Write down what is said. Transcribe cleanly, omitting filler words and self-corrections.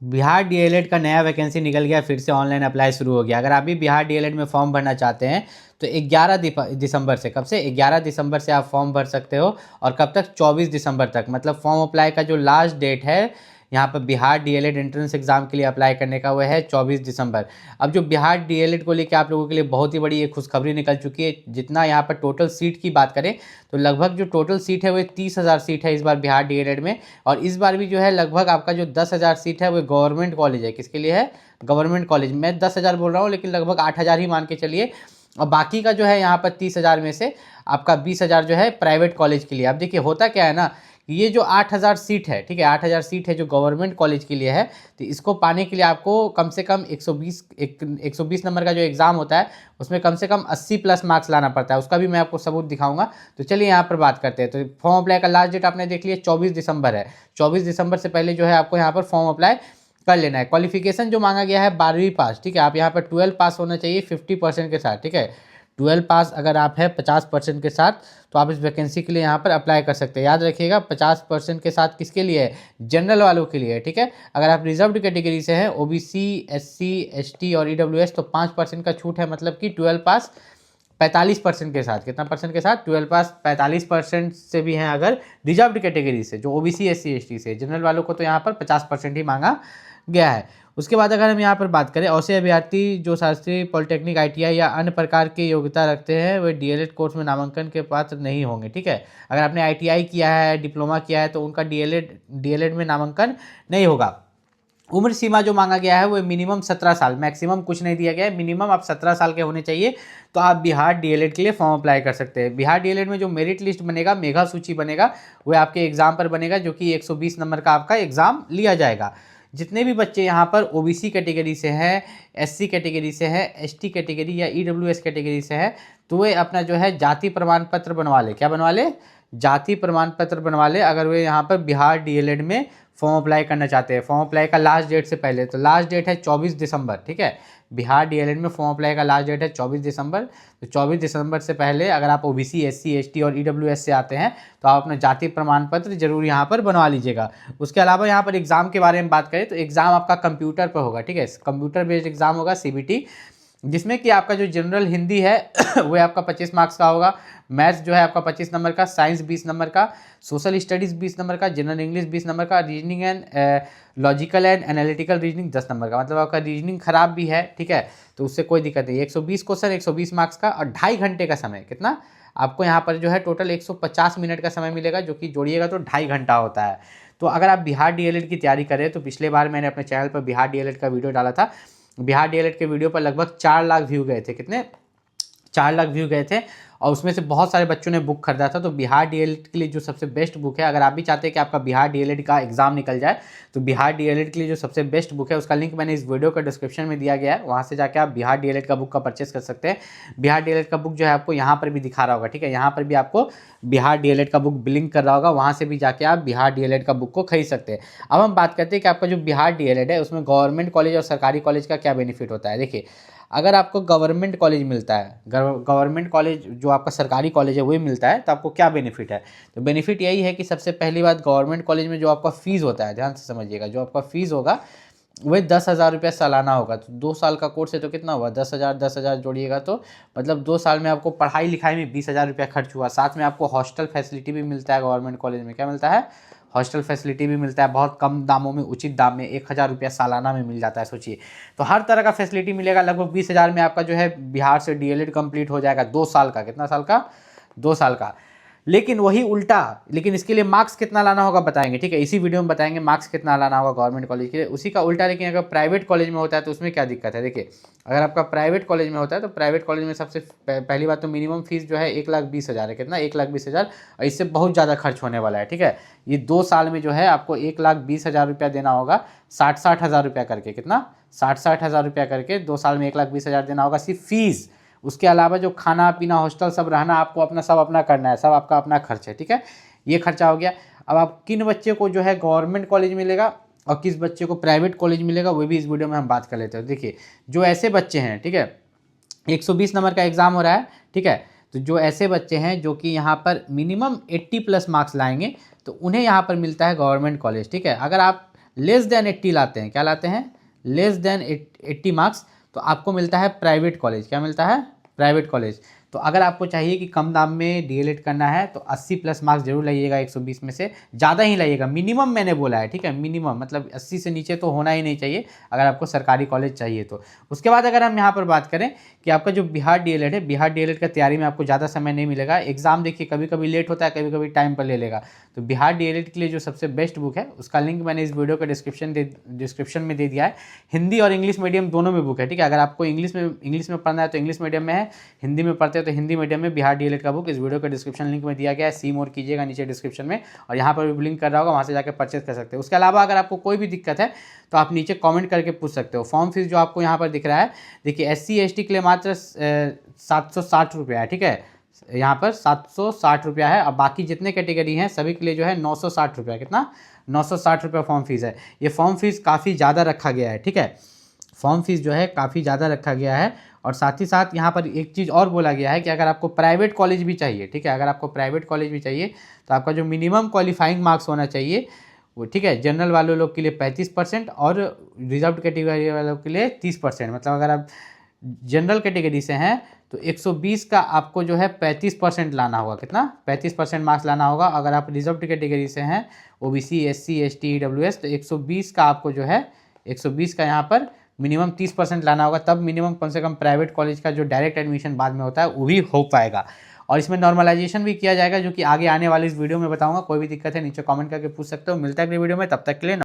Bihar DElEd का नया vacancy निकल गया, फिर से ऑनलाइन अप्लाई शुरू हो गया। अगर आप भी बिहार डीएलएड में फॉर्म भरना चाहते हैं तो 11 दिसंबर से, कब से 11 दिसंबर से आप फॉर्म भर सकते हो। और कब तक? 24 दिसंबर तक। मतलब फॉर्म अप्लाई का जो लास्ट डेट है यहाँ पर बिहार डीएलएड एंट्रेंस एग्जाम के लिए अप्लाई करने का, वो है 24 दिसंबर। अब जो बिहार डीएलएड को लेकर आप लोगों के लिए बहुत ही बड़ी एक खुशखबरी निकल चुकी है। जितना यहाँ पर टोटल सीट की बात करें तो लगभग जो टोटल सीट है वो 30,000 सीट है इस बार बिहार डीएलएड में। और इस बार भी जो है लगभग आपका जो 10,000 सीट है वो गवर्नमेंट कॉलेज है। किसके लिए है? Government college. मैं 10,000 बोल रहा हूँ लेकिन लगभग 8,000 ही मान के चलिए। और बाकी का जो है यहाँ पर 30,000 में से आपका 20,000 जो है प्राइवेट कॉलेज के लिए। अब देखिए होता क्या है ना, ये जो 8,000 सीट है, ठीक है, 8,000 सीट है जो गवर्नमेंट कॉलेज के लिए है, तो इसको पाने के लिए आपको कम से कम 120 नंबर का जो एग्ज़ाम होता है उसमें कम से कम 80 प्लस मार्क्स लाना पड़ता है। उसका भी मैं आपको सबूत दिखाऊंगा। तो चलिए यहाँ पर बात करते हैं। तो फॉर्म अप्लाई का लास्ट डेट आपने देख लिया 24 दिसंबर है। 24 दिसंबर से पहले जो है आपको यहाँ पर फॉर्म अप्लाई कर लेना है। क्वालिफिकेशन जो मांगा गया है 12वीं पास, ठीक है। आप यहाँ पर 12 पास होना चाहिए 50% के साथ, ठीक है। 12 पास अगर आप है 50% के साथ तो आप इस वैकेंसी के लिए यहाँ पर अप्लाई कर सकते हैं। याद रखिएगा 50% के साथ किसके लिए है? जनरल वालों के लिए है, ठीक है। अगर आप रिजर्व्ड कैटेगरी से हैं, ओबीसी, एससी, एसटी और ईडब्ल्यूएस, तो 5% का छूट है। मतलब कि 12 पास 45% के साथ। कितना परसेंट के साथ? 12 पास 45% से भी हैं अगर रिजर्व्ड कैटेगरी से, जो ओबीसी, एससी, एसटी से। जनरल वालों को तो यहाँ पर 50% ही मांगा गया है। उसके बाद अगर हम यहाँ पर बात करें, ऐसे अभ्यर्थी जो शास्त्रीय, पॉलिटेक्निक, आईटीआई या अन्य प्रकार की योग्यता रखते हैं वे डीएलएड कोर्स में नामांकन के पात्र नहीं होंगे, ठीक है। अगर आपने आईटीआई किया है, डिप्लोमा किया है, तो उनका डीएलएड में नामांकन नहीं होगा। उम्र सीमा जो मांगा गया है वो मिनिमम 17 साल, मैक्सिमम कुछ नहीं दिया गया है, मिनिमम आप 17 साल के होने चाहिए तो आप बिहार डीएलएड के लिए फॉर्म अप्लाई कर सकते हैं। बिहार डीएलएड में जो मेरिट लिस्ट बनेगा, मेगा सूची बनेगा, वो आपके एग्जाम पर बनेगा, जो कि 120 नंबर का आपका एग्जाम लिया जाएगा। जितने भी बच्चे यहाँ पर ओबीसी कैटेगरी से हैं, एससी कैटेगरी से हैं, एसटी कैटेगरी या ईडब्ल्यूएस कैटेगरी से हैं, तो वे अपना जो है जाति प्रमाण पत्र बनवा ले। क्या बनवा ले? जाति प्रमाण पत्र बनवा ले, अगर वे यहाँ पर बिहार डीएलएड में फॉर्म अप्लाई करना चाहते हैं। फॉर्म अप्लाई का लास्ट डेट से पहले, तो लास्ट डेट है 24 दिसंबर, ठीक है। बिहार डीएलएड में फॉर्म अप्लाई का लास्ट डेट है 24 दिसंबर। तो 24 दिसंबर से पहले अगर आप ओबीसी, एससी, एसटी और ईडब्ल्यूएस से आते हैं तो आप अपना जाति प्रमाण पत्र जरूर यहाँ पर बनवा लीजिएगा। उसके अलावा यहाँ पर एग्जाम के बारे में बात करें तो एग्जाम आपका कंप्यूटर पर होगा, ठीक है। कंप्यूटर बेस्ड एग्जाम होगा, सीबीटी, जिसमें कि आपका जो जनरल हिंदी है वो आपका 25 मार्क्स का होगा। मैथ्स जो है आपका 25 नंबर का, साइंस 20 नंबर का, सोशल स्टडीज़ 20 नंबर का, जनरल इंग्लिश 20 नंबर का, reasoning and logical and analytical reasoning 10 number का। मतलब आपका रीजनिंग खराब भी है, ठीक है, तो उससे कोई दिक्कत नहीं। 120 क्वेश्चन, 120 मार्क्स का, और 2.5 घंटे का समय। कितना? आपको यहाँ पर जो है टोटल 150 मिनट का समय मिलेगा, जो कि जोड़िएगा तो 2.5 घंटा होता है। तो अगर आप बिहार डीएलएड की तैयारी करें तो पिछले बार मैंने अपने चैनल पर बिहार डीएलएड का वीडियो डाला था। बिहार डीएलएड के वीडियो पर लगभग 4 लाख व्यू गए थे। कितने? 4 लाख व्यू गए थे। और उसमें से बहुत सारे बच्चों ने बुक खरीदा था। तो बिहार डीएलएड के लिए जो सबसे बेस्ट बुक है, अगर आप भी चाहते हैं कि आपका बिहार डीएलएड का एग्जाम निकल जाए, तो बिहार डीएलएड के लिए जो सबसे बेस्ट बुक है उसका लिंक मैंने इस वीडियो का डिस्क्रिप्शन में दिया गया है। वहाँ से जाकर आप बिहार डीएलएड का बुक का परचेस कर सकते हैं। बिहार डीएलएड का बुक जो है आपको यहाँ पर भी दिखा रहा होगा, ठीक है। यहाँ पर भी आपको बिहार डीएलएड का बुक ब्लिंक कर रहा होगा, वहाँ से भी जाके आप बिहार डीएलएड का बुक को खरीद सकते हैं। अब हम बात करते हैं कि आपका जो बिहार डीएलएड है उसमें गवर्नमेंट कॉलेज और सरकारी कॉलेज का क्या बेनिफिट होता है। देखिए, अगर आपको गवर्नमेंट कॉलेज मिलता है, गवर्नमेंट कॉलेज जो आपका सरकारी कॉलेज है वही मिलता है, तो आपको क्या बेनिफिट है? तो बेनिफिट यही है कि सबसे पहली बात, गवर्नमेंट कॉलेज में जो आपका फ़ीस होता है, ध्यान से समझिएगा, जो आपका फ़ीस होगा वही 10,000 रुपये सालाना होगा। तो 2 साल का कोर्स है तो कितना हुआ? 10,000 जोड़िएगा तो मतलब 2 साल में आपको पढ़ाई लिखाई में 20,000 रुपया खर्च हुआ। साथ में आपको हॉस्टल फैसिलिटी भी मिलता है गवर्नमेंट कॉलेज में। क्या मिलता है? हॉस्टल फैसिलिटी भी मिलता है, बहुत कम दामों में, उचित दाम में, 1,000 रुपया सालाना में मिल जाता है। सोचिए, तो हर तरह का फैसिलिटी मिलेगा। लगभग 20,000 में आपका जो है बिहार से डीएलएड कंप्लीट हो जाएगा 2 साल का। कितना साल का? 2 साल का। लेकिन वही उल्टा, लेकिन इसके लिए मार्क्स कितना लाना होगा बताएंगे, ठीक है। इसी वीडियो में बताएंगे मार्क्स कितना लाना होगा गवर्नमेंट कॉलेज के लिए। उसी का उल्टा लेकिन अगर प्राइवेट कॉलेज में होता है तो उसमें क्या दिक्कत है? देखिए, अगर आपका प्राइवेट कॉलेज में होता है तो प्राइवेट कॉलेज में सबसे पहली बात तो मिनिमम फीस जो है 1,20,000 है। कितना? 1,20,000। और इससे बहुत ज़्यादा खर्च होने वाला है, ठीक है। ये 2 साल में जो है आपको 1,20,000 रुपया देना होगा, 60-60 हज़ार रुपया करके। कितना? 60-60 हज़ार रुपया करके 2 साल में 1,20,000 देना होगा, सिर्फ फीस। उसके अलावा जो खाना पीना, हॉस्टल, सब रहना आपको अपना, सब अपना करना है, सब आपका अपना खर्च है, ठीक है। ये खर्चा हो गया। अब आप किन बच्चे को जो है गवर्नमेंट कॉलेज मिलेगा और किस बच्चे को प्राइवेट कॉलेज मिलेगा, वो भी इस वीडियो में हम बात कर लेते हैं। देखिए, जो ऐसे बच्चे हैं, ठीक है, 120 नंबर का एग्ज़ाम हो रहा है, ठीक है, तो जो ऐसे बच्चे हैं जो कि यहाँ पर मिनिमम 80 प्लस मार्क्स लाएंगे तो उन्हें यहाँ पर मिलता है गवर्नमेंट कॉलेज, ठीक है। अगर आप लेस देन 80 लाते हैं, क्या लाते हैं, लेस देन 80 मार्क्स, तो आपको मिलता है प्राइवेट कॉलेज। क्या मिलता है, प्राइवेट कॉलेज। तो अगर आपको चाहिए कि कम दाम में डीएलएड करना है तो 80 प्लस मार्क्स जरूर लाइएगा, 120 में से ज़्यादा ही लाइएगा, मिनिमम मैंने बोला है, ठीक है, मिनिमम मतलब 80 से नीचे तो होना ही नहीं चाहिए अगर आपको सरकारी कॉलेज चाहिए तो। उसके बाद अगर हम यहाँ पर बात करें कि आपका जो बिहार डीएलएड है, बिहार डीएलएड का तैयारी में आपको ज़्यादा समय नहीं मिलेगा, एग्जाम देखिए कभी कभी लेट होता है, कभी कभी टाइम पर ले लेगा। तो बिहार डीएलएड के लिए जो सबसे बेस्ट बुक है उसका लिंक मैंने इस वीडियो के डिस्क्रिप्शन में दे दिया है। हिंदी और इंग्लिश मीडियम दोनों में बुक है, ठीक है। अगर आपको इंग्लिश में पढ़ना है तो इंग्लिश मीडियम में है, हिंदी में पढ़ते हो तो हिंदी मीडियम में बिहार डीएलएड का बुक इस वीडियो के डिस्क्रिप्शन लिंक में दिया गया है। सी मोर कीजिएगा नीचे डिस्क्रिप्शन में, और यहाँ पर भी लिंक कर रहा होगा, वहाँ से जाकर परचेज कर सकते हो। उसके अलावा अगर आपको कोई भी दिक्कत है तो आप नीचे कमेंट करके पूछ सकते हो। फॉर्म फीस जो आपको यहाँ पर दिख रहा है, देखिए SC ST के लिए मात्र 760 रुपया है, ठीक है, यहाँ पर 760 रुपया है। अब बाकी जितने कैटेगरी हैं सभी के लिए जो है 960 रुपया, कितना, 960 रुपया फॉर्म फीस है। ये फॉर्म फीस काफ़ी ज़्यादा रखा गया है, ठीक है, फॉर्म फीस जो है काफ़ी ज़्यादा रखा गया है। और साथ ही साथ यहाँ पर एक चीज़ और बोला गया है कि अगर आपको प्राइवेट कॉलेज भी चाहिए, ठीक है, अगर आपको प्राइवेट कॉलेज भी चाहिए तो आपका जो मिनिमम क्वालिफाइंग मार्क्स होना चाहिए वो, ठीक है, जनरल वाले लोग के लिए 35% और रिजर्व कैटेगरी वालों के लिए 30%। मतलब अगर आप जनरल कैटेगरी से हैं तो 120 का आपको जो है 35% लाना होगा, कितना, 35% मार्क्स लाना होगा। अगर आप रिजर्व कैटेगरी से हैं, OBC SC ST EWS, तो 120 का आपको जो है 120 का यहाँ पर मिनिमम 30% लाना होगा, तब मिनिमम कम से कम प्राइवेट कॉलेज का जो डायरेक्ट एडमिशन बाद में होता है वो भी हो पाएगा। और इसमें नॉर्मलाइजेशन भी किया जाएगा, जो कि आगे आने वाली इस वीडियो में बताऊंगा। कोई भी दिक्कत है नीचे कमेंट करके पूछ सकते हो। मिलता है अगली वीडियो में, तब तक के लिए।